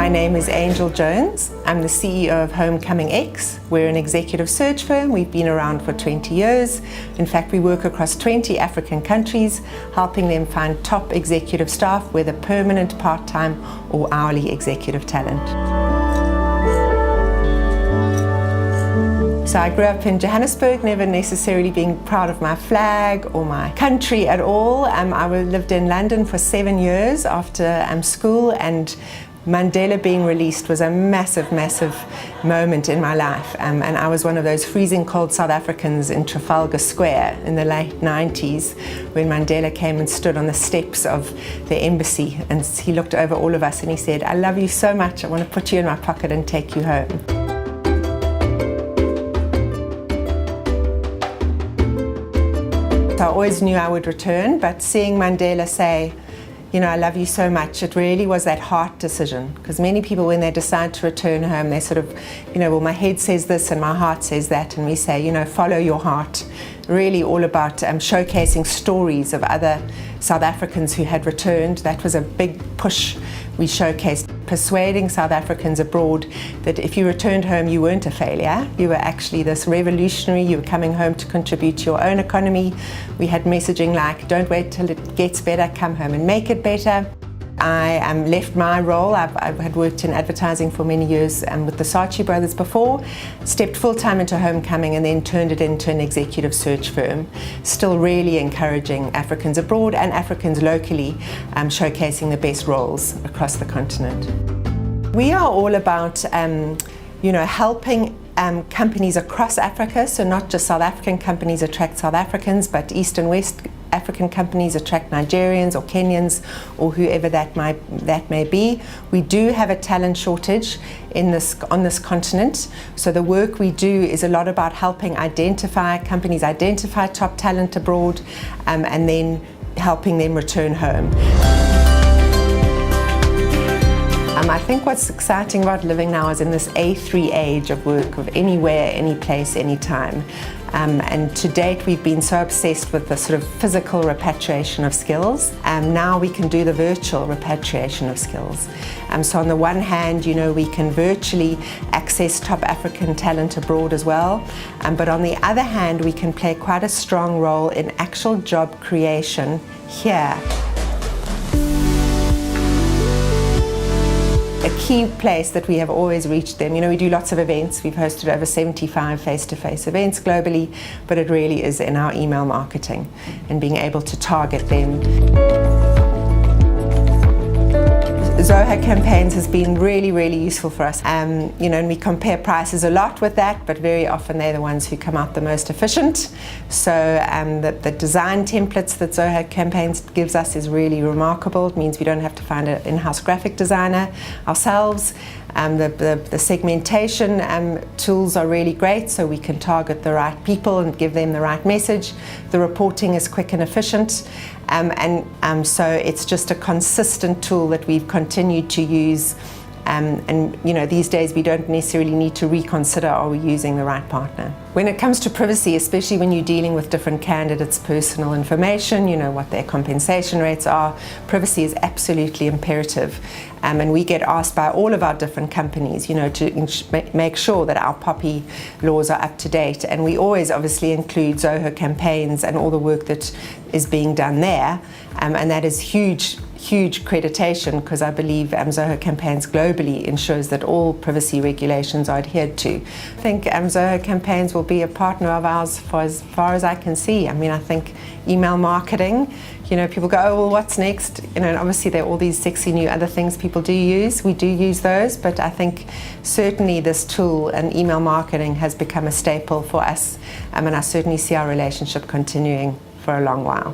My name is Angel Jones. I'm the CEO of HomecomingEx. We're an executive search firm. We've been around for 20 years. In fact, we work across 20 African countries, helping them find top executive staff, whether permanent, part-time or hourly executive talent. So I grew up in Johannesburg, never necessarily being proud of my flag or my country at all. I lived in London for 7 years after school, and Mandela being released was a massive, massive moment in my life. And I was one of those freezing cold South Africans in Trafalgar Square in the late 90s when Mandela came and stood on the steps of the embassy, and he looked over all of us and he said, "I love you so much, I want to put you in my pocket and take you home." So I always knew I would return, but seeing Mandela say, "You know, I love you so much," it really was that heart decision. Because many people, when they decide to return home, they sort of, well, my head says this and my heart says that, and we say, follow your heart. Really all about showcasing stories of other South Africans who had returned. That was a big push we showcased, persuading South Africans abroad that if you returned home, you weren't a failure. You were actually this revolutionary. You were coming home to contribute to your own economy. We had messaging like, "Don't wait till it gets better, come home and make it better." I left my role. I had worked in advertising for many years with the Saatchi brothers before, stepped full-time into Homecoming and then turned it into an executive search firm, still really encouraging Africans abroad and Africans locally, showcasing the best roles across the continent. We are all about helping companies across Africa, so not just South African companies attract South Africans, but East and West African companies attract Nigerians or Kenyans or whoever that may be. We do have a talent shortage on this continent, so the work we do is a lot about helping companies identify top talent abroad, and then helping them return home. I think what's exciting about living now is in this A3 age of work, of anywhere, any place, any time. And to date, we've been so obsessed with the sort of physical repatriation of skills. Now we can do the virtual repatriation of skills. So on the one hand, we can virtually access top African talent abroad as well. But on the other hand, we can play quite a strong role in actual job creation here. A key place that we have always reached them. We do lots of events. We've hosted over 75 face-to-face events globally, but it really is in our email marketing and being able to target them. Zoho campaigns has been really, really useful for us. And we compare prices a lot with that, but very often they're the ones who come out the most efficient. So the design templates that Zoho campaigns gives us is really remarkable. It means we don't have to find an in-house graphic designer ourselves. The segmentation tools are really great, so we can target the right people and give them the right message. The reporting is quick and efficient, so it's just a consistent tool that we've continued to use. These days we don't necessarily need to reconsider, are we using the right partner? When it comes to privacy, especially when you're dealing with different candidates' personal information, what their compensation rates are, privacy is absolutely imperative. And we get asked by all of our different companies, to make sure that our POPI laws are up to date. And we always obviously include Zoho campaigns and all the work that is being done there. And that is huge accreditation, because I believe Zoho campaigns globally ensures that all privacy regulations are adhered to. I think Zoho campaigns will be a partner of ours for as far as I can see. I think email marketing, people go, "Oh, well, what's next?" And obviously there are all these sexy new other things people do use. We do use those, but I think certainly this tool and email marketing has become a staple for us, and I certainly see our relationship continuing for a long while.